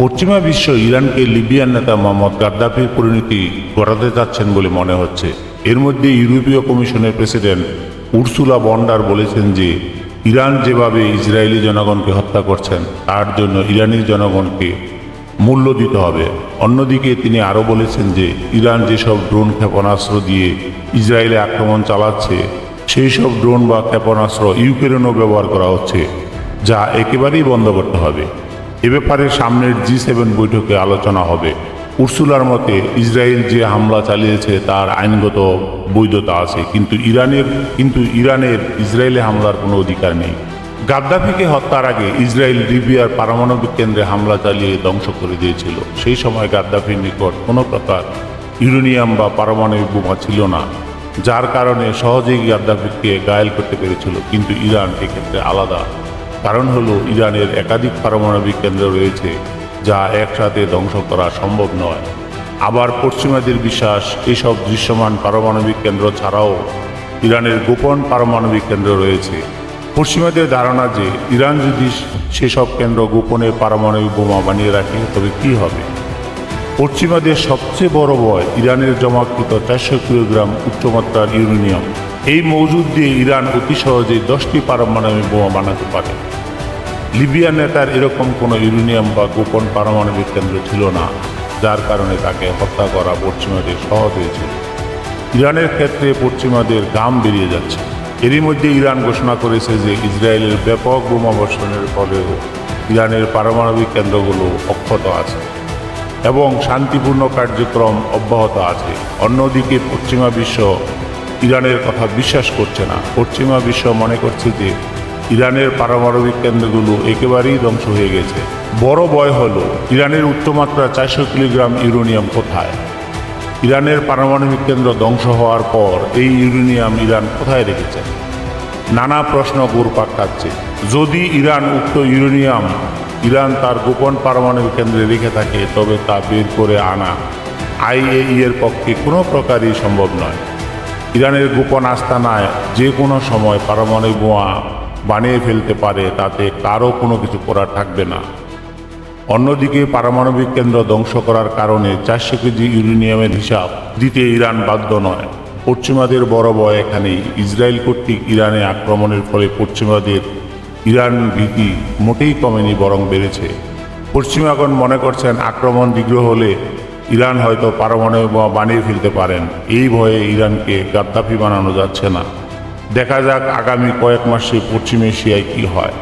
পশ্চিমা বিশ্ব ইরানকে লিবিয়ার নেতা মোহাম্মদ গাদ্দাফির পরিণতি ঘটাতে যাচ্ছেন বলে মনে হচ্ছে। এর মধ্যে ইউরোপীয় কমিশনের প্রেসিডেন্ট উর্সুলা ভন ডার বলেছেন যে ইরান যেভাবে ইসরায়েলি জনগণকে হত্যা করছেন তার জন্য ইরানি জনগণকে মূল্য দিতে হবে। অন্যদিকে তিনি আরও বলেছেন যে ইরান যেসব ড্রোন ক্ষেপণাস্ত্র দিয়ে ইসরায়েলে আক্রমণ চালাচ্ছে সেই সব ড্রোন বা ক্ষেপণাস্ত্র ইউক্রেনও ব্যবহার করা হচ্ছে, যা একেবারেই বন্ধ করতে হবে। এ ব্যাপারে সামনের G7 বৈঠকে আলোচনা হবে। উর্সুলার মতে ইসরায়েল যে হামলা চালিয়েছে তার আইনগত বৈধতা আছে, কিন্তু ইরানের ইসরায়েলে হামলার কোনো অধিকার নেই। গাদ্দাফিকে হত্যার আগে ইসরায়েল লিবিয়ার পারমাণবিক কেন্দ্রে হামলা চালিয়ে ধ্বংস করে দিয়েছিল। সেই সময় গাদ্দাফির নিকট কোনো প্রকার ইউরেনিয়াম বা পারমাণবিক বোমা ছিল না, যার কারণে সহজেই গাদ্দাফিকে ঘায়েল করতে পেরেছিল। কিন্তু ইরান এক্ষেত্রে আলাদা। কারণ হলো ইরানের একাধিক পারমাণবিক কেন্দ্র রয়েছে যা একসাথে ধ্বংস করা সম্ভব নয়। আবার পশ্চিমাদের বিশ্বাস এসব দৃশ্যমান পারমাণবিক কেন্দ্র ছাড়াও ইরানের গোপন পারমাণবিক কেন্দ্র রয়েছে। পশ্চিমাদের ধারণা যে ইরান যদি সেসব কেন্দ্র গোপনে পারমাণবিক বোমা বানিয়ে রাখে তবে কী হবে। পশ্চিমাদের সবচেয়ে বড় ভয় ইরানের জমাকৃত 400 কিলোগ্রাম উচ্চমাত্রার ইউরেনিয়াম। এই মজুদ দিয়ে ইরান অতি সহজেই 10টি পারমাণবিক বোমা বানাতে পারে। লিবিয়ার নেতার এরকম কোনো ইউরেনিয়াম বা গোপন পারমাণবিক কেন্দ্র ছিল না, যার কারণে তাকে হত্যা করা পশ্চিমাদের সহজ হয়েছিল। ইরানের ক্ষেত্রে পশ্চিমাদের ঘাম বেরিয়ে যাচ্ছে। এরই মধ্যে ইরান ঘোষণা করেছে যে ইসরায়েলের ব্যাপক বোমা বর্ষণের ফলেও ইরানের পারমাণবিক কেন্দ্রগুলো অক্ষত আছে এবং শান্তিপূর্ণ কার্যক্রম অব্যাহত আছে। অন্যদিকে পশ্চিমা বিশ্ব ইরানের কথা বিশ্বাস করছে না। পশ্চিমা বিশ্ব মনে করছে যে ইরানের পারমাণবিক কেন্দ্রগুলো একেবারেই ধ্বংস হয়ে গেছে। বড় ভয় হলো ইরানের উচ্চমাত্রা 400 কিলোগ্রাম ইউরেনিয়াম কোথায়। ইরানের পারমাণবিক কেন্দ্র ধ্বংস হওয়ার পর এই ইউরেনিয়াম ইরান কোথায় রেখেছে? নানা প্রশ্ন ঘুরপাক খাচ্ছে। যদি উক্ত ইউরেনিয়াম ইরান তার গোপন পারমাণবিক কেন্দ্রে রেখে থাকে তবে তা বের করে আনা IAEA এর পক্ষে কোনো প্রকারই সম্ভব নয়। ইরানের গোপন আস্তানায় যে কোনো সময় পারমাণবিক বোমা বানিয়ে ফেলতে পারে, তাতে কারও কোনো কিছু করার থাকবে না। অন্যদিকে পারমাণবিক কেন্দ্র ধ্বংস করার কারণে 400 কেজি ইউরেনিয়ামের হিসাব দিতে ইরান বাধ্য নয়। পশ্চিমাদের বড় ভয় এখানেই। ইসরায়েল কর্তৃক ইরানে আক্রমণের ফলে পশ্চিমাদের ইরান ভীতি মোটেই কমেনি, বরং বেড়েছে। পশ্চিমাগণ মনে করছেন আক্রমণ দীর্ঘ হলে ইরান হয়তো পারমাণবিক বোমা বানিয়ে ফেলতে পারেন। এই ভয়ে ইরানকে গাদ্দাফি বানানো যাচ্ছে না। দেখা যাক আগামী কয়েক মাসে পশ্চিম এশিয়ায় কী হয়।